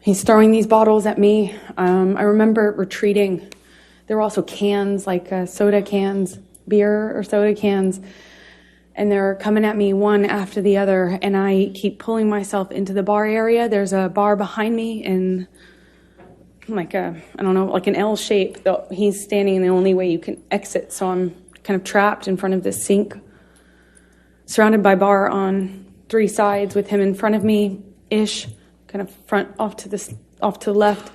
He's throwing these bottles at me. I remember retreating. There were also cans, like soda cans, beer or soda cans, and they're coming at me one after the other, and I keep pulling myself into the bar area. There's a bar behind me in like an L shape. He's standing in the only way you can exit, so I'm kind of trapped in front of this sink, surrounded by bar on three sides with him in front of me-ish, kind of front off to the left,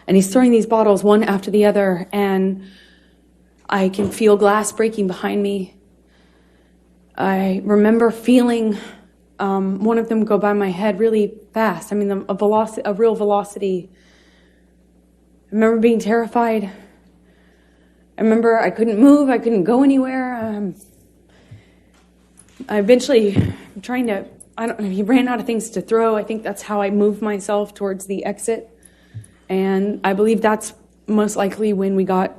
and he's throwing these bottles one after the other, and I can feel glass breaking behind me. I remember feeling one of them go by my head really fast. I mean, a real velocity. I remember being terrified. I remember I couldn't move. I couldn't go anywhere. I eventually, he ran out of things to throw. I think that's how I moved myself towards the exit. And I believe that's most likely when we got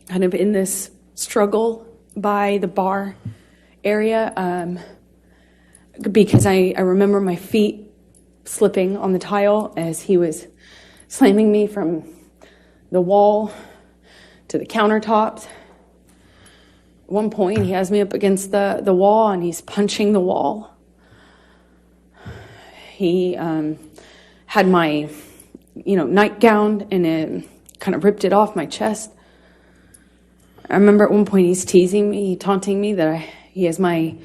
kind of in this struggle by the bar area, because I remember my feet slipping on the tile as he was slamming me from the wall to the countertops. At one point, he has me up against the wall, and he's punching the wall. He had my, nightgown, and it kind of ripped it off my chest. I remember at one point he's teasing me, taunting me that he has my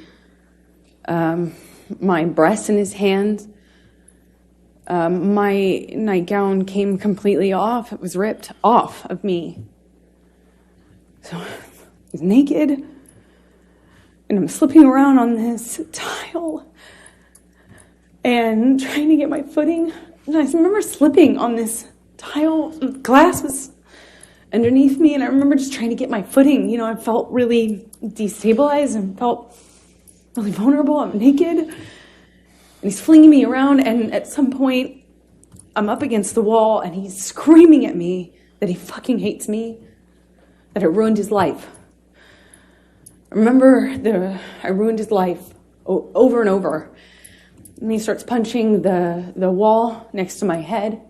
breasts in his hands. My nightgown came completely off. It was ripped off of me. So I was naked, and I'm slipping around on this tile and trying to get my footing. And I remember slipping on this tile. Glass was underneath me, and I remember just trying to get my footing. I felt really destabilized and felt really vulnerable. I'm naked, and he's flinging me around, and at some point, I'm up against the wall, and he's screaming at me that he fucking hates me, that I ruined his life. I remember I ruined his life over and over. And he starts punching the wall next to my head,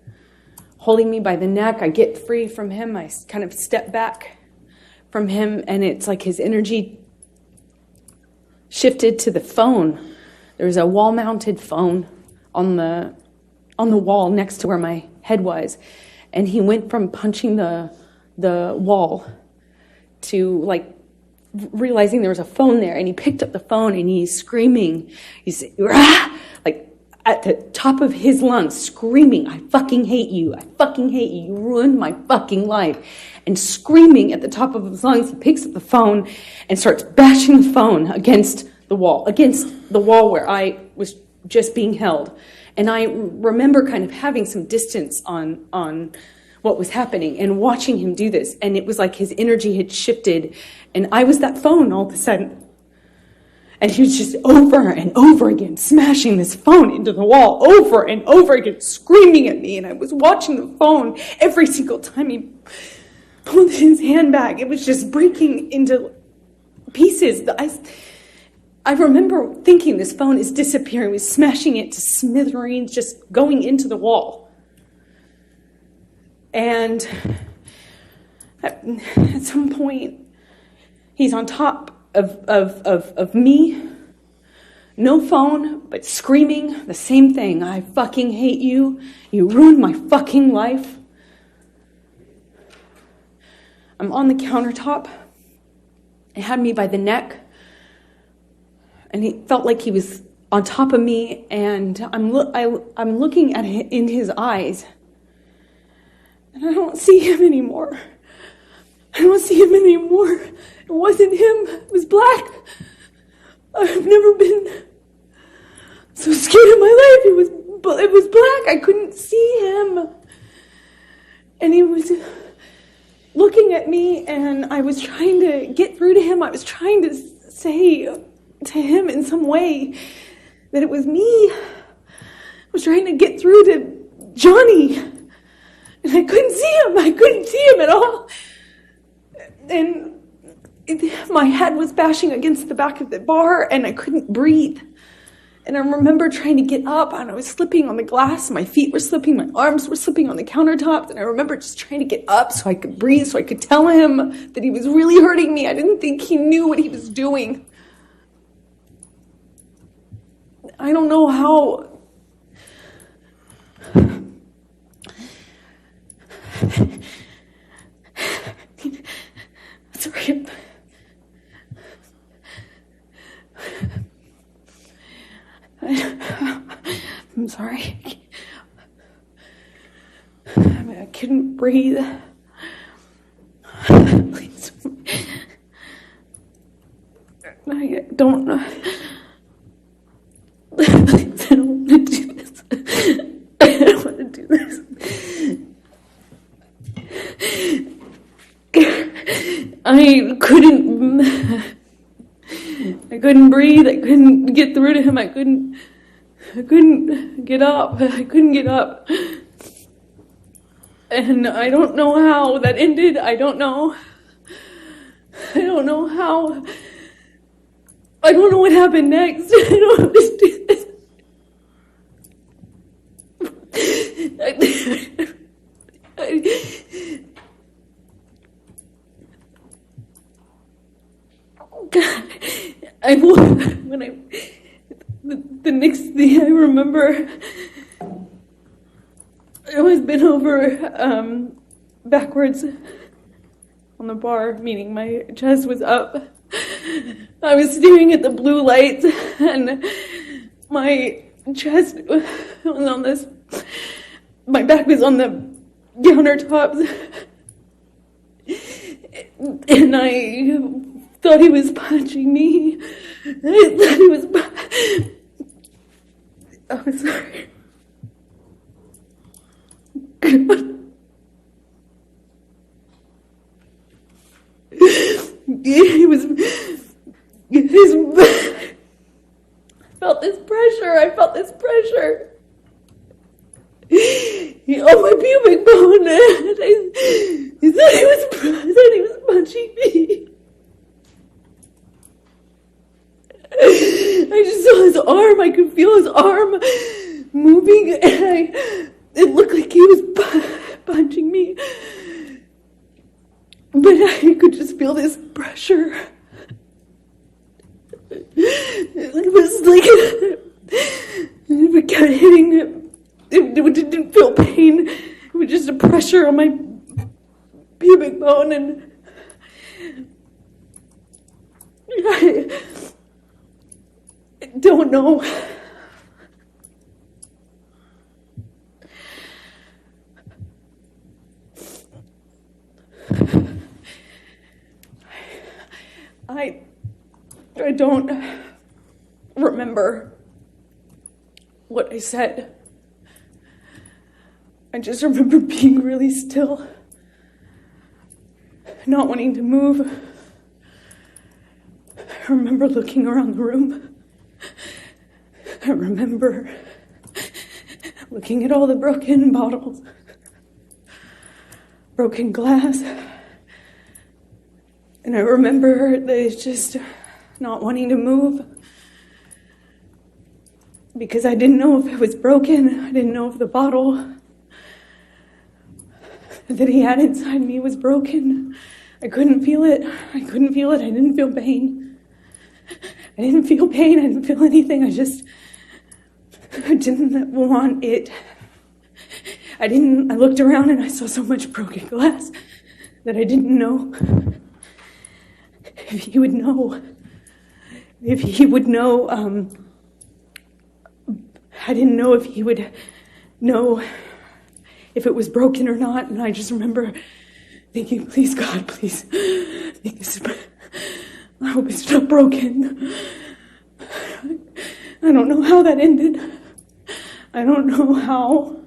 holding me by the neck. I get free from him. I kind of step back from him, and it's like his energy shifted to the phone. There's a wall-mounted phone on the wall next to where my head was, and he went from punching the wall to realizing there was a phone there, and he picked up the phone and he's screaming. He's like at the top of his lungs, screaming, "I fucking hate you. I fucking hate you. You ruined my fucking life." And screaming at the top of his lungs, he picks up the phone and starts bashing the phone against the wall where I was just being held. And I remember kind of having some distance on what was happening and watching him do this. And it was like his energy had shifted, and I was that phone all of a sudden. And he was just over and over again smashing this phone into the wall, over and over again, screaming at me. And I was watching the phone every single time he pulled his hand back. It was just breaking into pieces. I remember thinking this phone is disappearing. He was smashing it to smithereens, just going into the wall. And at some point, he's on top of me, no phone, but screaming the same thing. "I fucking hate you. You ruined my fucking life." I'm on the countertop. He had me by the neck, and he felt like he was on top of me, and I'm looking at it in his eyes, and I don't see him anymore. It wasn't him. It was black. I've never been so scared in my life. It was black. I couldn't see him. And he was looking at me, and I was trying to get through to him. I was trying to say to him in some way that it was me. I was trying to get through to Johnny, and I couldn't see him. I couldn't see him at all. And my head was bashing against the back of the bar, and I couldn't breathe. And I remember trying to get up, and I was slipping on the glass. My feet were slipping, my arms were slipping on the countertops. And I remember just trying to get up so I could breathe, so I could tell him that he was really hurting me. I didn't think he knew what he was doing. I don't know how. Sorry. I'm sorry. I couldn't breathe. Please. I don't know. Please, I don't want to do this. I don't want to do this. I couldn't breathe. I couldn't get through to him. I couldn't get up. I couldn't get up. And I don't know how that ended. I don't know how. I don't know what happened next. I don't understand this. The next thing I remember, I was bent over backwards on the bar, meaning my chest was up. I was staring at the blue lights, and my chest was on this. My back was on the countertops, and I thought he was punching me. I thought he was. I'm sorry. I felt this pressure. On my pubic bone. He said he was punching me. I just saw his arm. I could feel his arm moving, and it looked like he was punching me. But I could just feel this pressure. It was like it kept hitting him. It didn't feel pain. It was just a pressure on my pubic bone, and I don't know. I don't remember what I said. I just remember being really still, not wanting to move. I remember looking around the room. I remember looking at all the broken bottles, broken glass. And I remember that it's just not wanting to move because I didn't know if it was broken. I didn't know if the bottle that he had inside me was broken. I couldn't feel it. I didn't feel pain. I didn't feel anything. I didn't want it. I looked around and I saw so much broken glass that I didn't know if he would know. I didn't know if he would know if it was broken or not. And I just remember thinking, please, God, please, I hope it's not broken. I don't know how that ended. I don't know how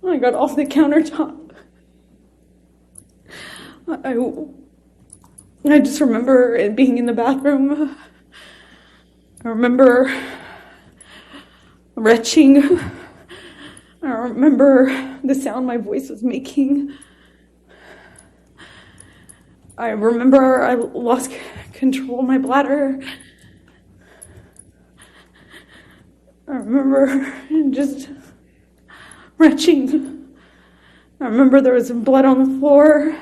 I got off the countertop. I just remember it being in the bathroom. I remember retching. I remember the sound my voice was making. I remember I lost control of my bladder. I remember just retching. I remember there was some blood on the floor.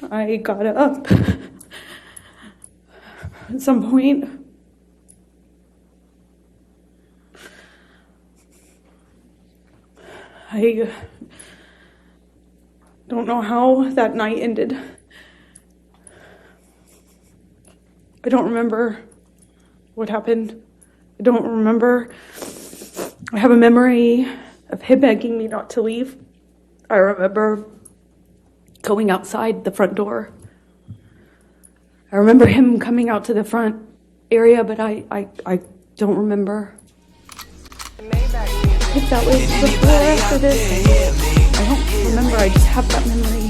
I got up at some point. I don't know how that night ended. I don't remember what happened. I don't remember. I have a memory of him begging me not to leave. I remember going outside the front door. I remember him coming out to the front area, but I don't remember if that was before or after this. I don't remember. I just have that memory.